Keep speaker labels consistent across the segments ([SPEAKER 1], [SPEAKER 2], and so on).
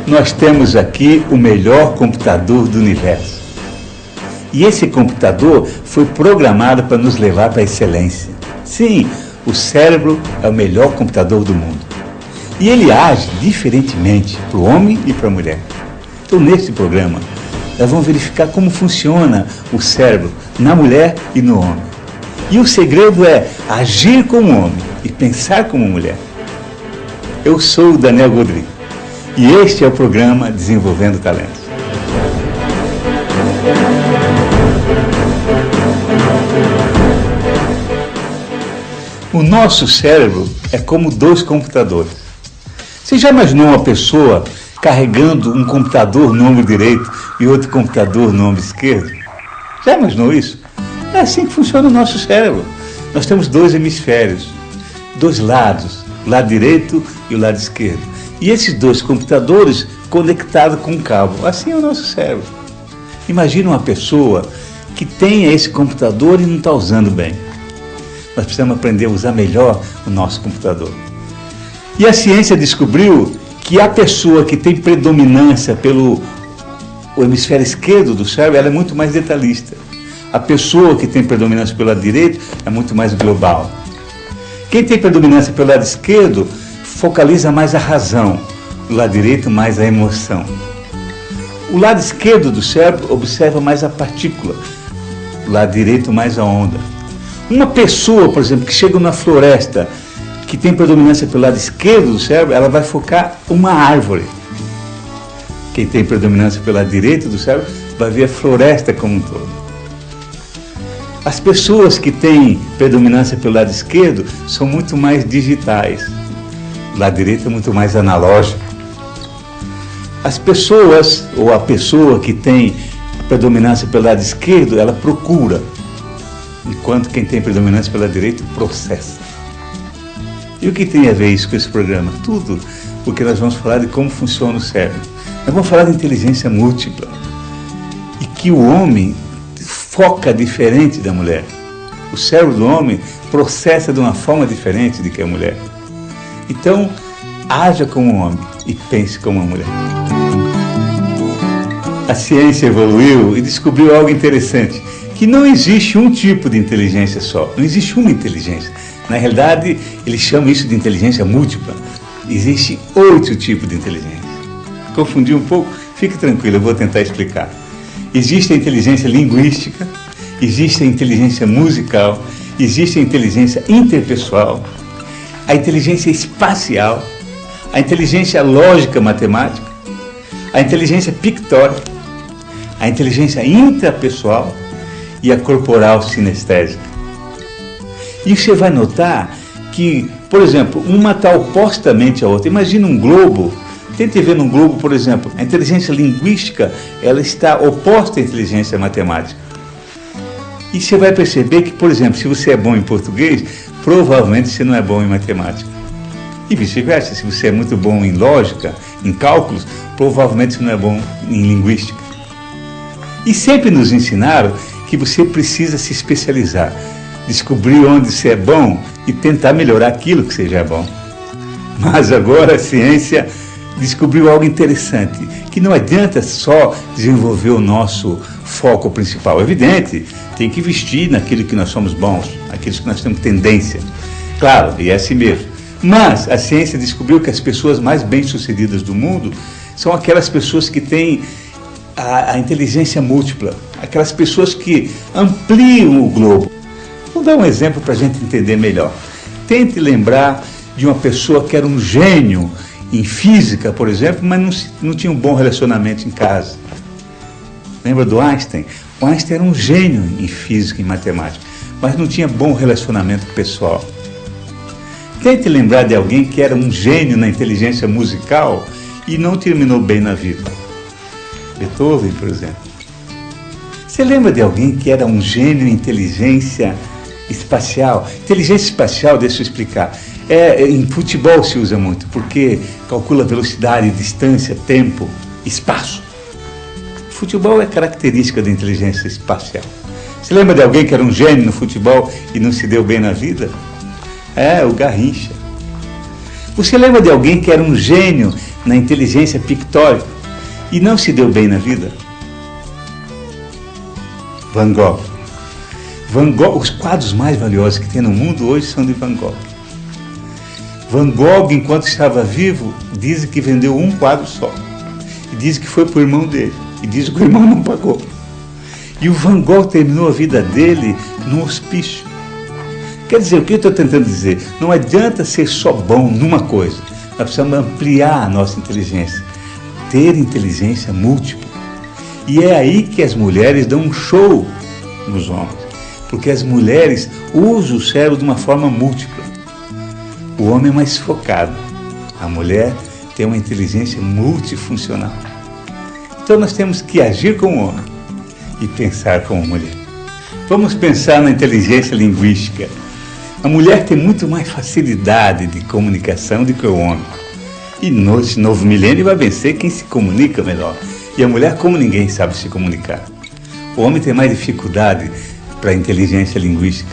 [SPEAKER 1] nós temos aqui o melhor computador do universo. E esse computador foi programado para nos levar para a excelência. Sim, o cérebro é o melhor computador do mundo. E ele age diferentemente para o homem e para a mulher. Então, neste programa, nós vamos verificar como funciona o cérebro na mulher e no homem. E o segredo é agir como homem e pensar como mulher. Eu sou o Daniel Godry e este é o programa Desenvolvendo Talentos. O nosso cérebro é como dois computadores. Você já imaginou uma pessoa carregando um computador no ombro direito e outro computador no ombro esquerdo? Já imaginou isso? É assim que funciona o nosso cérebro. Nós temos dois hemisférios, dois lados, o lado direito e o lado esquerdo. E esses dois computadores conectados com um cabo. Assim é o nosso cérebro. Imagina uma pessoa que tenha esse computador e não está usando bem. Nós precisamos aprender a usar melhor o nosso computador. E a ciência descobriu que a pessoa que tem predominância pelo hemisfério esquerdo do cérebro, ela é muito mais detalhista. A pessoa que tem predominância pelo lado direito é muito mais global. Quem tem predominância pelo lado esquerdo focaliza mais a razão, o lado direito mais a emoção. O lado esquerdo do cérebro observa mais a partícula, o lado direito mais a onda. Uma pessoa, por exemplo, que chega na floresta, que tem predominância pelo lado esquerdo do cérebro, ela vai focar uma árvore. Quem tem predominância pelo lado direito do cérebro vai ver a floresta como um todo. As pessoas que têm predominância pelo lado esquerdo são muito mais digitais. O lado direito é muito mais analógico. As pessoas, ou a pessoa que tem predominância pelo lado esquerdo, ela procura, enquanto quem tem predominância pelo lado direito processa. E o que tem a ver isso com esse programa? Tudo, porque nós vamos falar de como funciona o cérebro. Nós vamos falar de inteligência múltipla. E que o homem foca diferente da mulher. O cérebro do homem processa de uma forma diferente do que a mulher. Então, haja como um homem e pense como uma mulher. A ciência evoluiu e descobriu algo interessante, que não existe um tipo de inteligência só, não existe uma inteligência. Na realidade, eles chamam isso de inteligência múltipla. Existem 8 tipos de inteligência. Confundi um pouco? Fique tranquilo, eu vou tentar explicar. Existe a inteligência linguística, existe a inteligência musical, existe a inteligência interpessoal, a inteligência espacial, a inteligência lógica matemática, a inteligência pictórica, a inteligência intrapessoal e a corporal sinestésica. E você vai notar que, por exemplo, uma está opostamente à outra. Imagina um globo. Tente ver num globo, por exemplo, a inteligência linguística, ela está oposta à inteligência matemática. E você vai perceber que, por exemplo, se você é bom em português, provavelmente você não é bom em matemática. E vice-versa, se você é muito bom em lógica, em cálculos, provavelmente você não é bom em linguística. E sempre nos ensinaram que você precisa se especializar, descobrir onde você é bom e tentar melhorar aquilo que você já é bom. Mas agora a ciência descobriu algo interessante, que não adianta só desenvolver o nosso foco principal. É evidente, tem que investir naquilo que nós somos bons, naquilo que nós temos tendência. Claro, e é assim mesmo. Mas a ciência descobriu que as pessoas mais bem-sucedidas do mundo são aquelas pessoas que têm a inteligência múltipla, aquelas pessoas que ampliam o globo. Vou dar um exemplo para a gente entender melhor. Tente lembrar de uma pessoa que era um gênio em física, por exemplo, mas não tinha um bom relacionamento em casa. Lembra do Einstein? O Einstein era um gênio em física e matemática, mas não tinha bom relacionamento pessoal. Tente lembrar de alguém que era um gênio na inteligência musical e não terminou bem na vida. Beethoven, por exemplo. Você lembra de alguém que era um gênio em inteligência espacial? Inteligência espacial, deixa eu explicar. Em futebol se usa muito, porque calcula velocidade, distância, tempo, espaço. Futebol é característica da inteligência espacial. Você lembra de alguém que era um gênio no futebol e não se deu bem na vida? O Garrincha. Você lembra de alguém que era um gênio na inteligência pictórica e não se deu bem na vida? Van Gogh. Van Gogh, os quadros mais valiosos que tem no mundo hoje são de Van Gogh. Van Gogh, enquanto estava vivo, diz que vendeu um quadro só. E diz que foi para o irmão dele. E diz que o irmão não pagou. E o Van Gogh terminou a vida dele no hospício. Quer dizer, o que eu estou tentando dizer? Não adianta ser só bom numa coisa. Nós precisamos ampliar a nossa inteligência. Ter inteligência múltipla. E é aí que as mulheres dão um show nos homens. Porque as mulheres usam o cérebro de uma forma múltipla. O homem é mais focado. A mulher tem uma inteligência multifuncional. Então nós temos que agir como homem e pensar como mulher. Vamos pensar na inteligência linguística. A mulher tem muito mais facilidade de comunicação do que o homem. E nesse novo milênio vai vencer quem se comunica melhor. E a mulher, como ninguém, sabe se comunicar. O homem tem mais dificuldade para a inteligência linguística.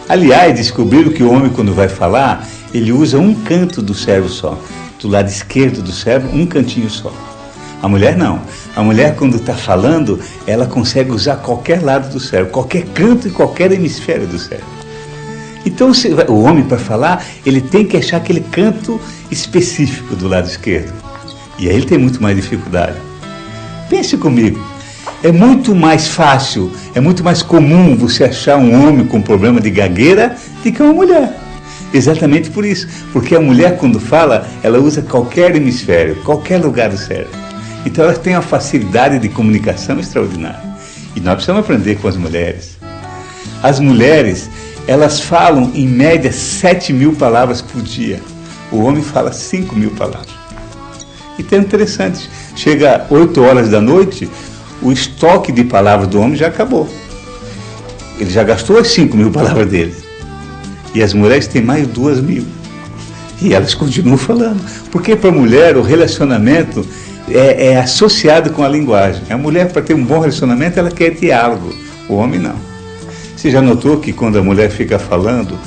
[SPEAKER 1] Aliás, descobriram que o homem, quando vai falar, ele usa um canto do cérebro só. Do lado esquerdo do cérebro, um cantinho só. A mulher não. A mulher, quando está falando, ela consegue usar qualquer lado do cérebro, qualquer canto e qualquer hemisfério do cérebro. Então, o homem, para falar, ele tem que achar aquele canto específico do lado esquerdo. E aí ele tem muito mais dificuldade. Pense comigo. É muito mais fácil, é muito mais comum você achar um homem com problema de gagueira do que uma mulher. Exatamente por isso. Porque a mulher, quando fala, ela usa qualquer hemisfério, qualquer lugar do cérebro. Então ela tem uma facilidade de comunicação extraordinária. E nós precisamos aprender com as mulheres. As mulheres, elas falam em média 7.000 palavras por dia. O homem fala 5.000 palavras. Então é interessante. Chega 8 horas da noite, o estoque de palavras do homem já acabou. Ele já gastou as 5.000 palavras dele. E as mulheres têm mais 2.000. E elas continuam falando. Porque para a mulher o relacionamento é associado com a linguagem. A mulher, para ter um bom relacionamento, ela quer diálogo. O homem não. Você já notou que quando a mulher fica falando,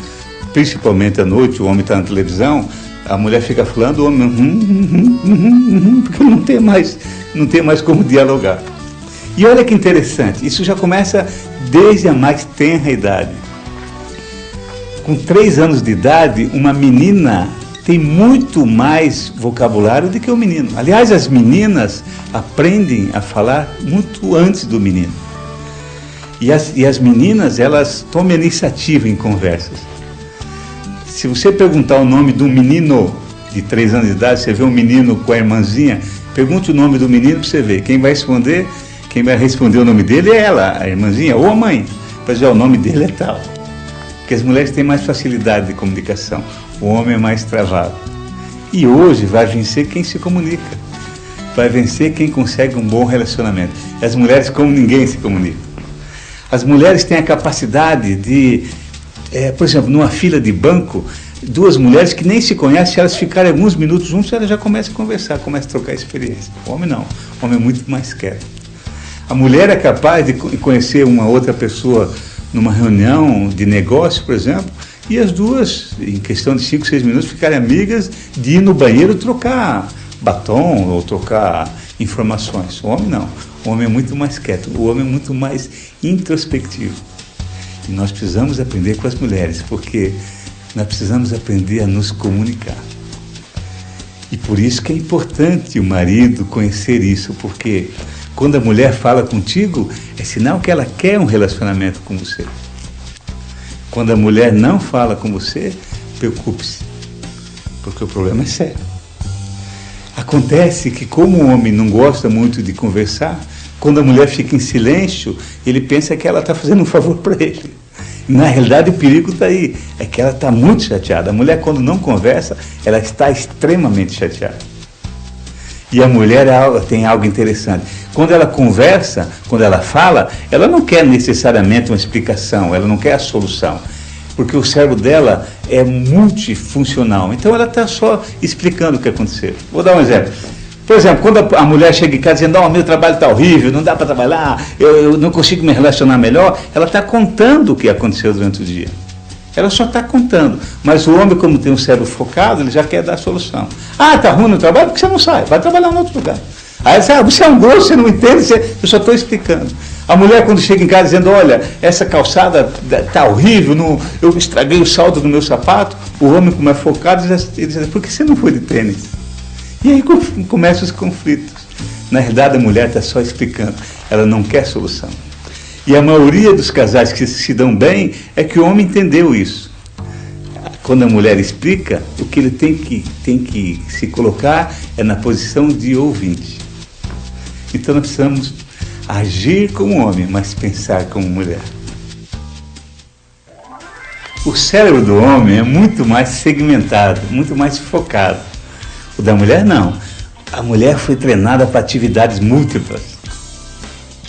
[SPEAKER 1] principalmente à noite, o homem está na televisão, a mulher fica falando, o homem porque não tem mais como dialogar. E olha que interessante, isso já começa desde a mais tenra idade. Com 3 anos de idade, uma menina tem muito mais vocabulário do que o menino. Aliás, as meninas aprendem a falar muito antes do menino. E as meninas, elas tomam iniciativa em conversas. Se você perguntar o nome de um menino de 3 anos de idade, você vê um menino com a irmãzinha, pergunte o nome do menino para você ver. Quem vai responder o nome dele é ela, a irmãzinha, ou a mãe. Pois é, o nome dele é tal. Porque as mulheres têm mais facilidade de comunicação. O homem é mais travado. E hoje vai vencer quem se comunica. Vai vencer quem consegue um bom relacionamento. E as mulheres, como ninguém, se comunicam. As mulheres têm a capacidade de, por exemplo, numa fila de banco, 2 mulheres que nem se conhecem, se elas ficarem alguns minutos juntas, elas já começam a conversar, começam a trocar experiência. O homem não. O homem é muito mais quieto. A mulher é capaz de conhecer uma outra pessoa numa reunião de negócio, por exemplo, e as duas, em questão de 5, 6 minutos, ficarem amigas de ir no banheiro trocar batom ou trocar informações. O homem não. O homem é muito mais quieto. O homem é muito mais introspectivo. E nós precisamos aprender com as mulheres, porque nós precisamos aprender a nos comunicar. E por isso que é importante o marido conhecer isso, porque quando a mulher fala contigo, é sinal que ela quer um relacionamento com você. Quando a mulher não fala com você, preocupe-se, porque o problema é sério. Acontece que, como o homem não gosta muito de conversar, quando a mulher fica em silêncio, ele pensa que ela está fazendo um favor para ele. Na realidade, o perigo está aí, é que ela está muito chateada. A mulher, quando não conversa, ela está extremamente chateada. E a mulher tem algo interessante. Quando ela conversa, quando ela fala, ela não quer necessariamente uma explicação, ela não quer a solução. Porque o cérebro dela é multifuncional. Então ela está só explicando o que aconteceu. Vou dar um exemplo. Por exemplo, quando a mulher chega em casa dizendo, meu trabalho está horrível, não dá para trabalhar, eu não consigo me relacionar melhor, ela está contando o que aconteceu durante o dia. Ela só está contando. Mas o homem, como tem um cérebro focado, ele já quer dar a solução. Ah, está ruim no trabalho? Por que você não sai? Vai trabalhar em outro lugar. Aí você é um grosso, você não entende, eu só estou explicando. A mulher, quando chega em casa dizendo, olha, essa calçada está horrível, eu estraguei o saldo do meu sapato, o homem, como é focado, ele diz, por que você não foi de tênis? E aí começam os conflitos. Na verdade, a mulher está só explicando, ela não quer solução. E a maioria dos casais que se dão bem é que o homem entendeu isso. Quando a mulher explica, o que ele tem que se colocar é na posição de ouvinte. Então nós precisamos agir como homem, mas pensar como mulher. O cérebro do homem é muito mais segmentado, muito mais focado. O da mulher não. A mulher foi treinada para atividades múltiplas.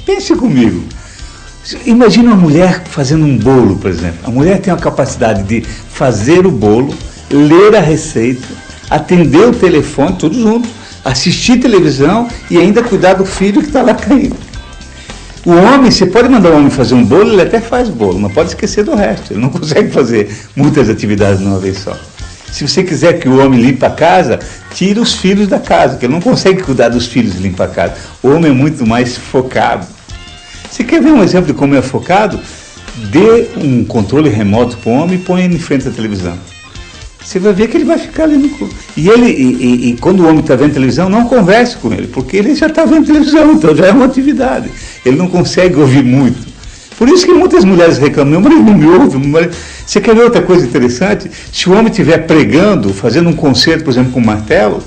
[SPEAKER 1] Pense comigo. Imagina uma mulher fazendo um bolo, por exemplo. A mulher tem a capacidade de fazer o bolo, ler a receita, atender o telefone, tudo junto, assistir televisão e ainda cuidar do filho que está lá caindo. O homem, você pode mandar o homem fazer um bolo, ele até faz bolo, mas pode esquecer do resto. Ele não consegue fazer muitas atividades de uma vez só. Se você quiser que o homem limpe a casa, tira os filhos da casa, porque ele não consegue cuidar dos filhos e limpar a casa. O homem é muito mais focado. Você quer ver um exemplo de como é focado? Dê um controle remoto para o homem e põe ele em frente à televisão. Você vai ver que ele vai ficar ali no... E quando o homem está vendo televisão, não converse com ele, porque ele já está vendo televisão, então já é uma atividade. Ele não consegue ouvir muito. Por isso que muitas mulheres reclamam, meu marido não me ouve. Você quer ver outra coisa interessante? Se o homem estiver pregando, fazendo um concerto, por exemplo, com um martelo,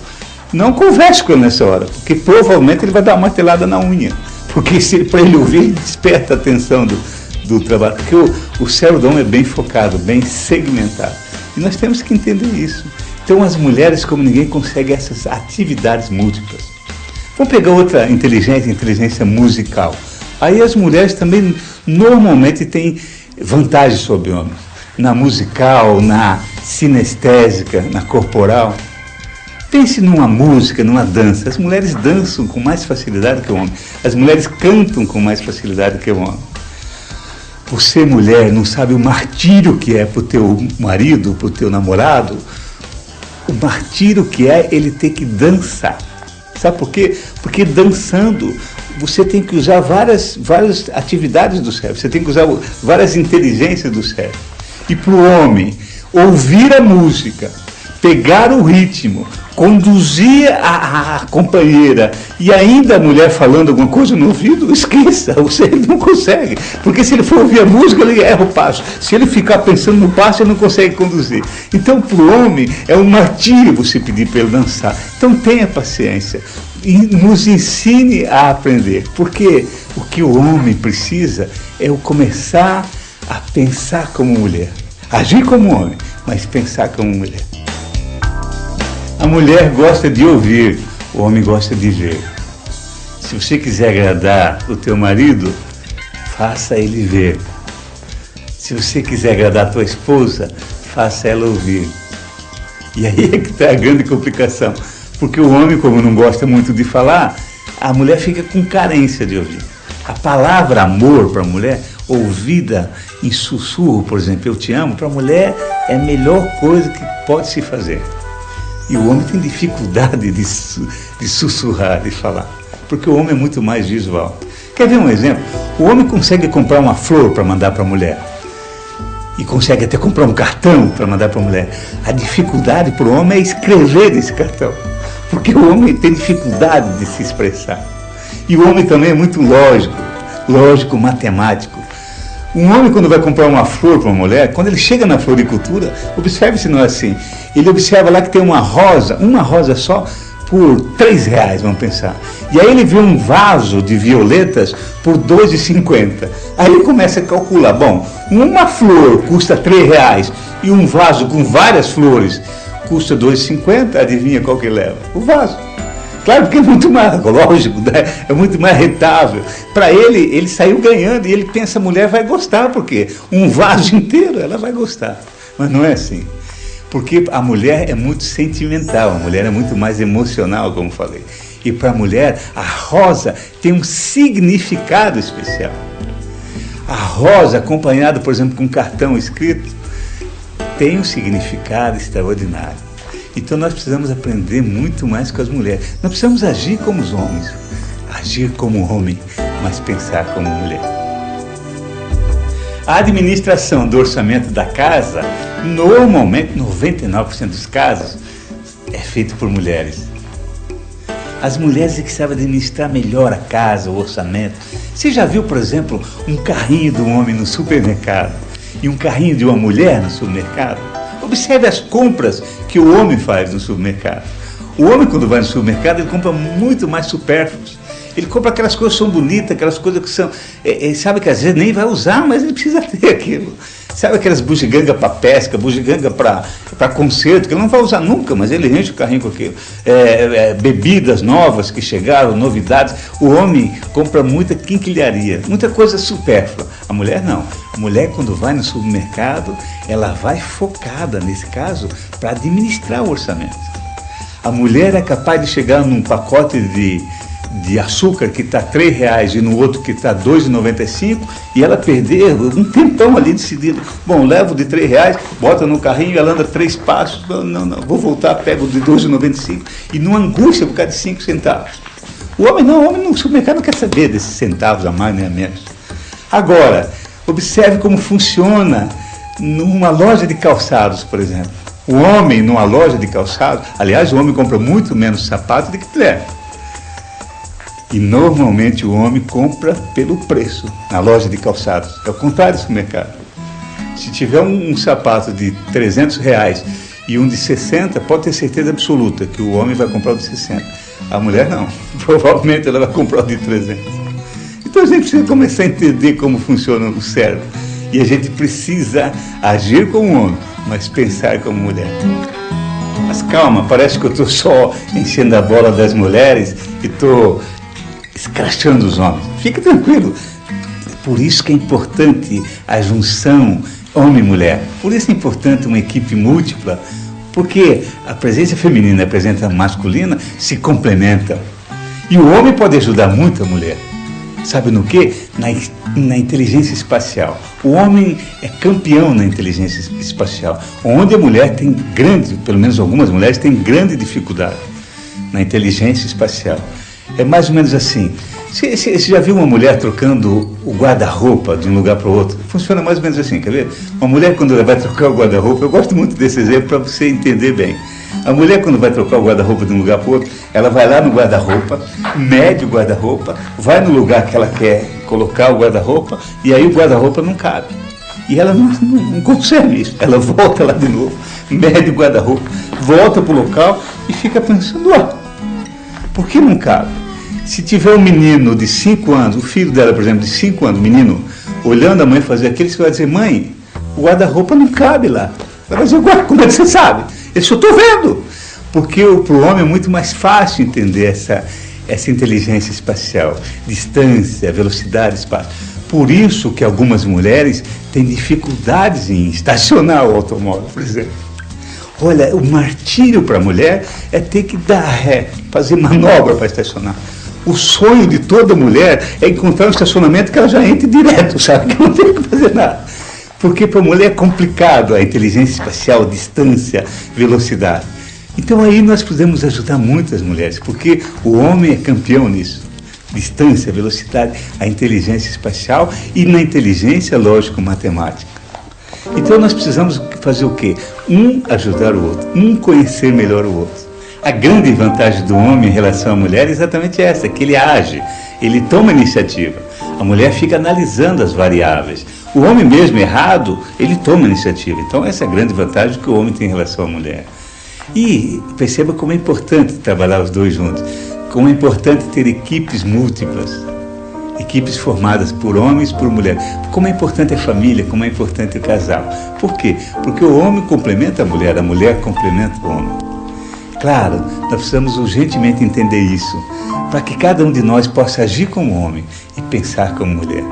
[SPEAKER 1] não converse com ele nessa hora, porque provavelmente ele vai dar uma martelada na unha. Porque para ele ouvir, ele desperta a atenção do trabalho. Porque o cérebro do homem é bem focado, bem segmentado. E nós temos que entender isso. Então as mulheres, como ninguém, conseguem essas atividades múltiplas. Vamos pegar outra inteligência musical. Aí as mulheres também normalmente têm vantagem sobre homens. Na musical, na sinestésica, na corporal. Pense numa música, numa dança. As mulheres dançam com mais facilidade que o homem. As mulheres cantam com mais facilidade que o homem. Por ser mulher, não sabe o martírio que é para o teu marido, para o teu namorado. O martírio que é ele ter que dançar. Sabe por quê? Porque dançando você tem que usar várias atividades do cérebro. Você tem que usar várias inteligências do cérebro. E para o homem, ouvir a música, pegar o ritmo, conduzir a companheira e ainda a mulher falando alguma coisa no ouvido, esqueça, o cérebro não consegue. Porque se ele for ouvir a música, ele erra o passo. Se ele ficar pensando no passo, ele não consegue conduzir. Então, para o homem, é um martírio você pedir para ele dançar. Então, tenha paciência e nos ensine a aprender. Porque o que o homem precisa é começar a pensar como mulher. Agir como homem, mas pensar como mulher. A mulher gosta de ouvir, o homem gosta de ver. Se você quiser agradar o teu marido, faça ele ver. Se você quiser agradar a tua esposa, faça ela ouvir. E aí é que está a grande complicação. Porque o homem, como não gosta muito de falar, a mulher fica com carência de ouvir. A palavra amor para a mulher, ouvida em sussurro, por exemplo, eu te amo, para a mulher é a melhor coisa que pode se fazer. E o homem tem dificuldade de sussurrar, de falar, porque o homem é muito mais visual. Quer ver um exemplo? O homem consegue comprar uma flor para mandar para a mulher. E consegue até comprar um cartão para mandar para a mulher. A dificuldade para o homem é escrever esse cartão. Porque o homem tem dificuldade de se expressar. E o homem também é muito lógico, matemático. Um homem, quando vai comprar uma flor para uma mulher, quando ele chega na floricultura, observe se não é assim. Ele observa lá que tem uma rosa só, por R$3, vamos pensar. E aí ele vê um vaso de violetas por R$2,50. Aí ele começa a calcular, bom, uma flor custa R$3 e um vaso com várias flores custa R$2,50, adivinha qual que leva? O vaso. Claro, porque é muito mais lógico, né? É muito mais rentável. Para ele saiu ganhando e ele pensa, a mulher vai gostar, porque um vaso inteiro ela vai gostar. Mas não é assim. Porque a mulher é muito sentimental, a mulher é muito mais emocional, como falei. E para a mulher, a rosa tem um significado especial. A rosa, acompanhada, por exemplo, com um cartão escrito, tem um significado extraordinário. Então nós precisamos aprender muito mais com as mulheres. Nós precisamos agir como os homens, agir como homem, mas pensar como mulher. A administração do orçamento da casa, normalmente, 99% dos casos, é feito por mulheres. As mulheres é que sabem administrar melhor a casa, o orçamento. Você já viu, por exemplo, um carrinho de um homem no supermercado e um carrinho de uma mulher no supermercado? Observe as compras que o homem faz no supermercado. O homem, quando vai no supermercado, ele compra muito mais supérfluos. Ele compra aquelas coisas que são bonitas, aquelas coisas que são... sabe que às vezes nem vai usar, mas ele precisa ter aquilo. Sabe aquelas bugigangas para pesca, bugiganga para concerto, que ele não vai usar nunca, mas ele enche o carrinho com aquilo. Bebidas novas que chegaram, novidades. O homem compra muita quinquilharia, muita coisa supérflua. A mulher não. A mulher, quando vai no supermercado, ela vai focada, nesse caso, para administrar o orçamento. A mulher é capaz de chegar num pacote de açúcar que está R$3 e no outro que está R$2,95 e ela perder um tempão ali decidindo, bom, levo de R$3, bota no carrinho e ela anda 3 passos, não, vou voltar, pego de R$2,95 e numa angústia por causa de 5 centavos. O homem não, o homem no supermercado não quer saber desses centavos a mais nem a menos. Agora, observe como funciona numa loja de calçados, por exemplo. O homem numa loja de calçados, aliás, o homem compra muito menos sapato do que mulher. E normalmente o homem compra pelo preço na loja de calçados. É o contrário do supermercado. Se tiver um sapato de R$300 e um de 60, pode ter certeza absoluta que o homem vai comprar o de 60. A mulher não. Provavelmente ela vai comprar o de 300. Então a gente precisa começar a entender como funciona o cérebro. E a gente precisa agir como homem, mas pensar como mulher. Mas calma, parece que eu estou só enchendo a bola das mulheres e estou escrachando os homens. Fica tranquilo. Por isso que é importante a junção homem e mulher. Por isso é importante uma equipe múltipla, porque a presença feminina e a presença masculina se complementam. E o homem pode ajudar muito a mulher. Sabe no quê? Na inteligência espacial. O homem é campeão na inteligência espacial, onde a mulher tem grande, pelo menos algumas mulheres têm grande dificuldade na inteligência espacial. É mais ou menos assim. Você já viu uma mulher trocando o guarda-roupa de um lugar para o outro? Funciona mais ou menos assim, quer ver? Uma mulher, quando ela vai trocar o guarda-roupa, eu gosto muito desse exemplo para você entender bem. A mulher, quando vai trocar o guarda-roupa de um lugar para o outro, ela vai lá no guarda-roupa, mede o guarda-roupa, vai no lugar que ela quer colocar o guarda-roupa, e aí o guarda-roupa não cabe. E ela não consegue isso. Ela volta lá de novo, mede o guarda-roupa, volta para o local e fica pensando, por que não cabe? Se tiver um menino de 5 anos, o filho dela, por exemplo, de 5 anos, menino, olhando a mãe fazer aquilo, você vai dizer, mãe, o guarda-roupa não cabe lá. Ela vai dizer, como é que você sabe? Eu só estou vendo. Porque para o homem é muito mais fácil entender essa inteligência espacial, distância, velocidade, espaço. Por isso que algumas mulheres têm dificuldades em estacionar o automóvel, por exemplo. Olha, o martírio para a mulher é ter que dar ré, fazer manobra para estacionar. O sonho de toda mulher é encontrar um estacionamento que ela já entre direto, sabe? Que não tem que fazer nada. Porque para a mulher é complicado a inteligência espacial, distância, velocidade. Então aí nós podemos ajudar muitas mulheres, porque o homem é campeão nisso. Distância, velocidade, a inteligência espacial e na inteligência lógico-matemática. Então nós precisamos fazer o quê? Um ajudar o outro, um conhecer melhor o outro. A grande vantagem do homem em relação à mulher é exatamente essa, que ele age, ele toma iniciativa. A mulher fica analisando as variáveis. O homem mesmo errado, ele toma iniciativa. Então essa é a grande vantagem que o homem tem em relação à mulher. E perceba como é importante trabalhar os dois juntos, como é importante ter equipes múltiplas, equipes formadas por homens e por mulheres. Como é importante a família, como é importante o casal. Por quê? Porque o homem complementa a mulher complementa o homem. Claro, nós precisamos urgentemente entender isso, para que cada um de nós possa agir como homem e pensar como mulher.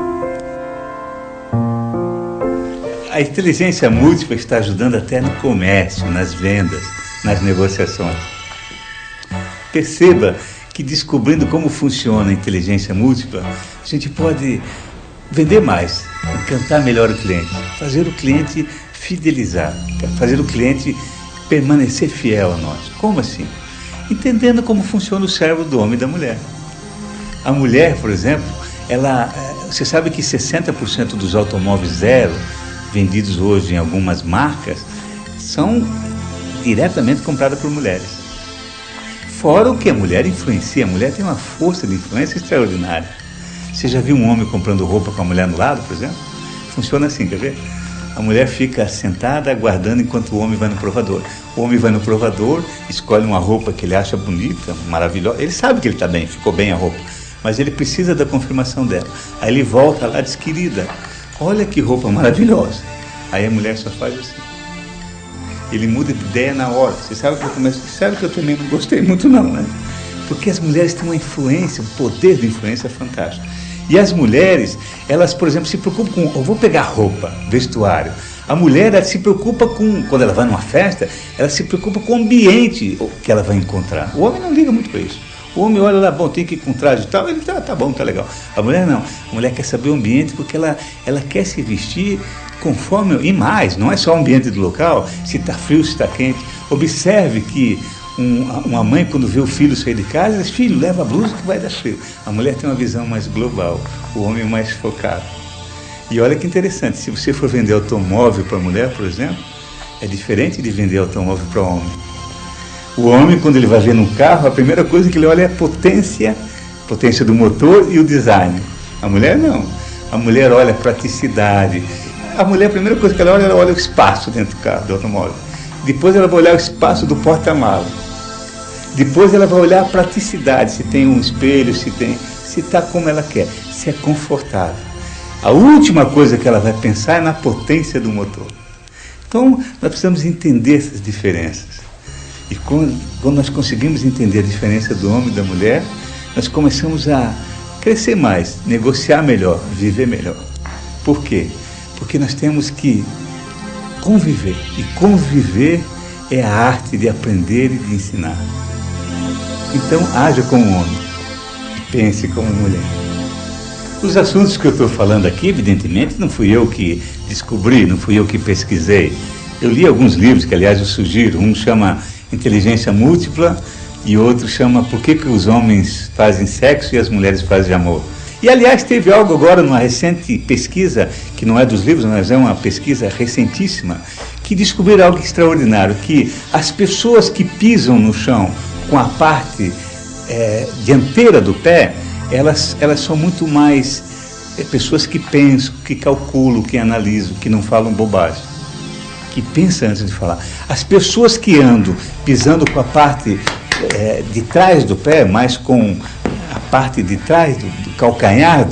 [SPEAKER 1] A inteligência múltipla está ajudando até no comércio, nas vendas, nas negociações. Perceba que descobrindo como funciona a inteligência múltipla, a gente pode vender mais, encantar melhor o cliente, fazer o cliente fidelizar, fazer o cliente permanecer fiel a nós. Como assim? Entendendo como funciona o cérebro do homem e da mulher. A mulher, por exemplo, você sabe que 60% dos automóveis zero vendidos hoje em algumas marcas são diretamente comprados por mulheres. Fora o que a mulher influencia, a mulher tem uma força de influência extraordinária. Você já viu um homem comprando roupa com a mulher no lado, por exemplo? Funciona assim, quer ver? A mulher fica sentada aguardando enquanto o homem vai no provador. O homem vai no provador, escolhe uma roupa que ele acha bonita, maravilhosa. Ele sabe que ele está bem, ficou bem a roupa, mas ele precisa da confirmação dela. Aí ele volta lá e diz: querida, olha que roupa maravilhosa. Aí a mulher só faz assim. Ele muda de ideia na hora. Você sabe que eu também não gostei muito não, né? Porque as mulheres têm uma influência, um poder de influência fantástico. E as mulheres, elas, por exemplo, se preocupam com... Eu vou pegar roupa, vestuário. A mulher, ela se preocupa com... Quando ela vai numa festa, ela se preocupa com o ambiente que ela vai encontrar. O homem não liga muito para isso. O homem olha lá, bom, tem que ir com traje e tal, ele tá bom, tá legal. A mulher não. A mulher quer saber o ambiente porque ela quer se vestir conforme... E mais, não é só o ambiente do local, se está frio, se está quente. Observe que uma mãe, quando vê o filho sair de casa, diz: filho, leva a blusa que vai dar frio. A mulher tem uma visão mais global, o homem mais focado. E olha que interessante, se você for vender automóvel para a mulher, por exemplo, é diferente de vender automóvel para o homem. O homem, quando ele vai ver num carro, a primeira coisa que ele olha é a potência do motor e o design. A mulher não. A mulher olha a praticidade. A mulher, a primeira coisa que ela olha o espaço dentro do carro, do automóvel. Depois ela vai olhar o espaço do porta-malas. Depois ela vai olhar a praticidade, se tem um espelho, se está como ela quer, se é confortável. A última coisa que ela vai pensar é na potência do motor. Então, nós precisamos entender essas diferenças. E quando nós conseguimos entender a diferença do homem e da mulher, nós começamos a crescer mais, negociar melhor, viver melhor. Por quê? Porque nós temos que conviver. E conviver é a arte de aprender e de ensinar. Então, haja como homem, pense como mulher. Os assuntos que eu estou falando aqui, evidentemente, não fui eu que descobri, não fui eu que pesquisei. Eu li alguns livros que, aliás, eu sugiro. Um chama Inteligência Múltipla e outro chama Por que os homens fazem sexo e as mulheres fazem amor. E, aliás, teve algo agora numa recente pesquisa, que não é dos livros, mas é uma pesquisa recentíssima, que descobriram algo extraordinário, que as pessoas que pisam no chão com a parte dianteira do pé, elas são muito mais pessoas que pensam, que calculam, que analisam, que não falam bobagem, que pensam antes de falar. As pessoas que andam pisando com a parte de trás do pé, mais com a parte de trás do calcanhar,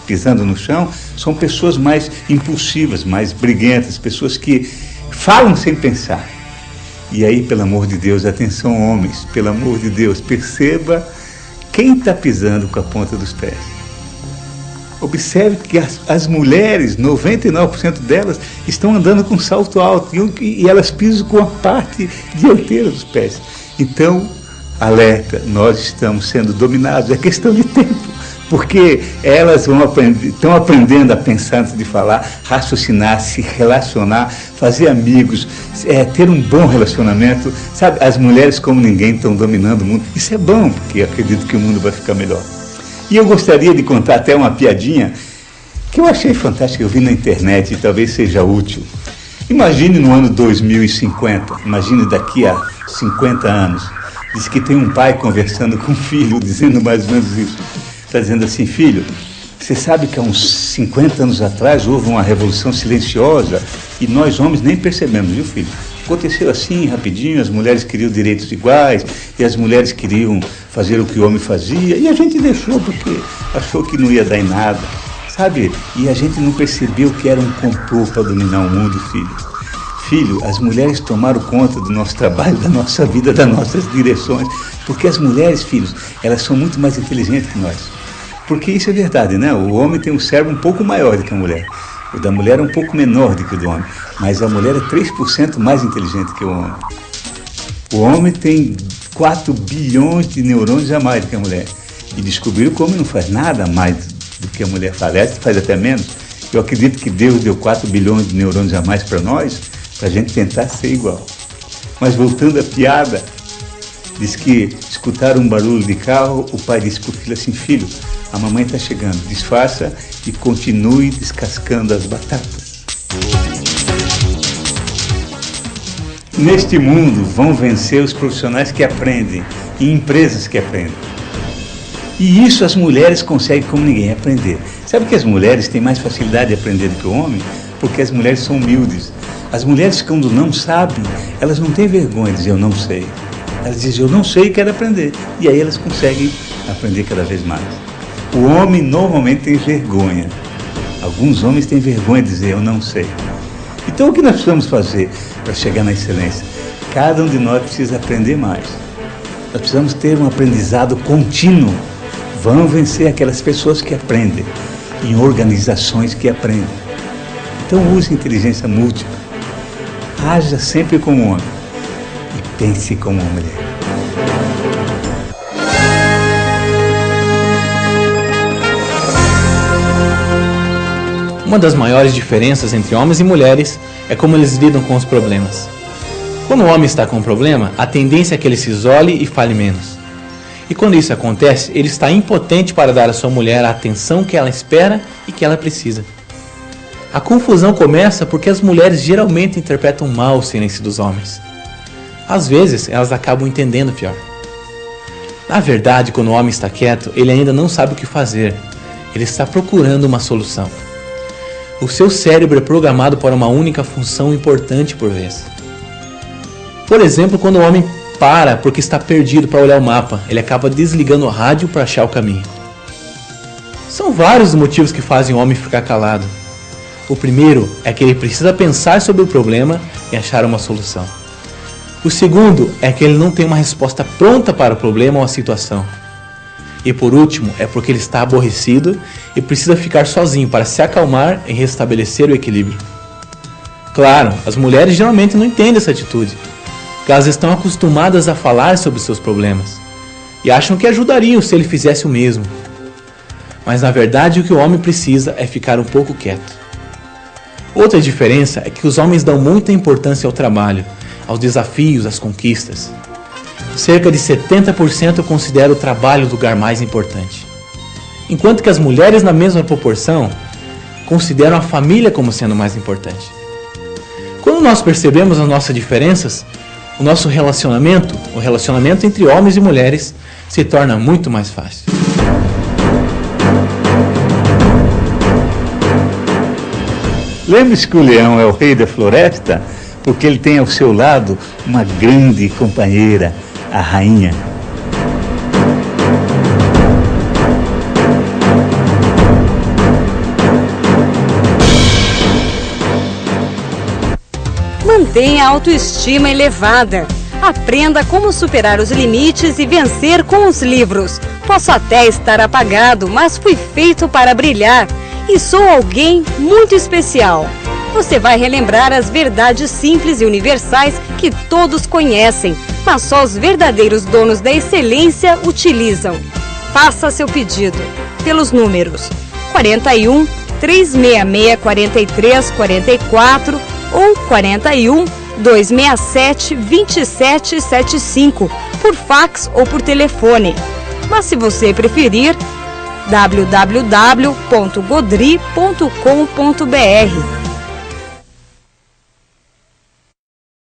[SPEAKER 1] pisando no chão, são pessoas mais impulsivas, mais briguentas, pessoas que falam sem pensar. E aí, pelo amor de Deus, atenção homens, pelo amor de Deus, perceba quem está pisando com a ponta dos pés. Observe que as mulheres, 99% delas, estão andando com salto alto e elas pisam com a parte dianteira dos pés. Então, alerta, nós estamos sendo dominados, é questão de tempo. Porque elas estão aprendendo a pensar antes de falar, raciocinar, se relacionar, fazer amigos, ter um bom relacionamento. Sabe, as mulheres como ninguém estão dominando o mundo. Isso é bom, porque eu acredito que o mundo vai ficar melhor. E eu gostaria de contar até uma piadinha que eu achei fantástica, eu vi na internet e talvez seja útil. Imagine no ano 2050, imagine daqui a 50 anos, diz que tem um pai conversando com um filho, dizendo mais ou menos isso. Está dizendo assim: filho, você sabe que há uns 50 anos atrás houve uma revolução silenciosa e nós homens nem percebemos, viu, filho? Aconteceu assim, rapidinho, as mulheres queriam direitos iguais e as mulheres queriam fazer o que o homem fazia e a gente deixou porque achou que não ia dar em nada, sabe? E a gente não percebeu que era um complô para dominar o mundo, filho. Filho, as mulheres tomaram conta do nosso trabalho, da nossa vida, das nossas direções, porque as mulheres, filhos, elas são muito mais inteligentes que nós. Porque isso é verdade, né? O homem tem um cérebro um pouco maior do que a mulher. O da mulher é um pouco menor do que o do homem. Mas a mulher é 3% mais inteligente que o homem. O homem tem 4 bilhões de neurônios a mais do que a mulher. E descobriram que o homem não faz nada mais do que a mulher faz. Aliás, faz até menos. Eu acredito que Deus deu 4 bilhões de neurônios a mais para nós, para a gente tentar ser igual. Mas voltando à piada, diz que escutaram um barulho de carro, o pai disse para o filho assim: filho, a mamãe está chegando, disfarça e continue descascando as batatas. Neste mundo vão vencer os profissionais que aprendem e empresas que aprendem. E isso as mulheres conseguem como ninguém aprender. Sabe que as mulheres têm mais facilidade de aprender do que o homem? Porque as mulheres são humildes. As mulheres, quando não sabem, elas não têm vergonha de dizer eu não sei. Elas dizem eu não sei e quero aprender. E aí elas conseguem aprender cada vez mais. O homem normalmente tem vergonha. Alguns homens têm vergonha de dizer eu não sei. Então o que nós precisamos fazer para chegar na excelência? Cada um de nós precisa aprender mais. Nós precisamos ter um aprendizado contínuo. Vão vencer aquelas pessoas que aprendem, em organizações que aprendem. Então use inteligência múltipla. Haja sempre como homem e pense como uma mulher.
[SPEAKER 2] Uma das maiores diferenças entre homens e mulheres é como eles lidam com os problemas. Quando o homem está com um problema, a tendência é que ele se isole e fale menos. E quando isso acontece, ele está impotente para dar à sua mulher a atenção que ela espera e que ela precisa. A confusão começa porque as mulheres geralmente interpretam mal o silêncio dos homens. Às vezes, elas acabam entendendo pior. Na verdade, quando o homem está quieto, ele ainda não sabe o que fazer. Ele está procurando uma solução. O seu cérebro é programado para uma única função importante por vez. Por exemplo, quando o homem para porque está perdido para olhar o mapa, ele acaba desligando o rádio para achar o caminho. São vários os motivos que fazem o homem ficar calado. O primeiro é que ele precisa pensar sobre o problema e achar uma solução. O segundo é que ele não tem uma resposta pronta para o problema ou a situação. E por último, é porque ele está aborrecido e precisa ficar sozinho para se acalmar e restabelecer o equilíbrio. Claro, as mulheres geralmente não entendem essa atitude, porque elas estão acostumadas a falar sobre seus problemas e acham que ajudariam se ele fizesse o mesmo. Mas na verdade o que o homem precisa é ficar um pouco quieto. Outra diferença é que os homens dão muita importância ao trabalho, aos desafios, às conquistas. Cerca de 70% consideram o trabalho o lugar mais importante. Enquanto que as mulheres, na mesma proporção, consideram a família como sendo mais importante. Quando nós percebemos as nossas diferenças, o nosso relacionamento, o relacionamento entre homens e mulheres, se torna muito mais fácil.
[SPEAKER 1] Lembre-se que o leão é o rei da floresta porque ele tem ao seu lado uma grande companheira, a rainha.
[SPEAKER 3] Mantenha a autoestima elevada. Aprenda como superar os limites e vencer com os livros. Posso até estar apagado, mas fui feito para brilhar. E sou alguém muito especial. Você vai relembrar as verdades simples e universais que todos conhecem, mas só os verdadeiros donos da excelência utilizam. Faça seu pedido pelos números 41 366 43 44 ou 41 267 2775 por fax ou por telefone. Mas se você preferir, www.godri.com.br.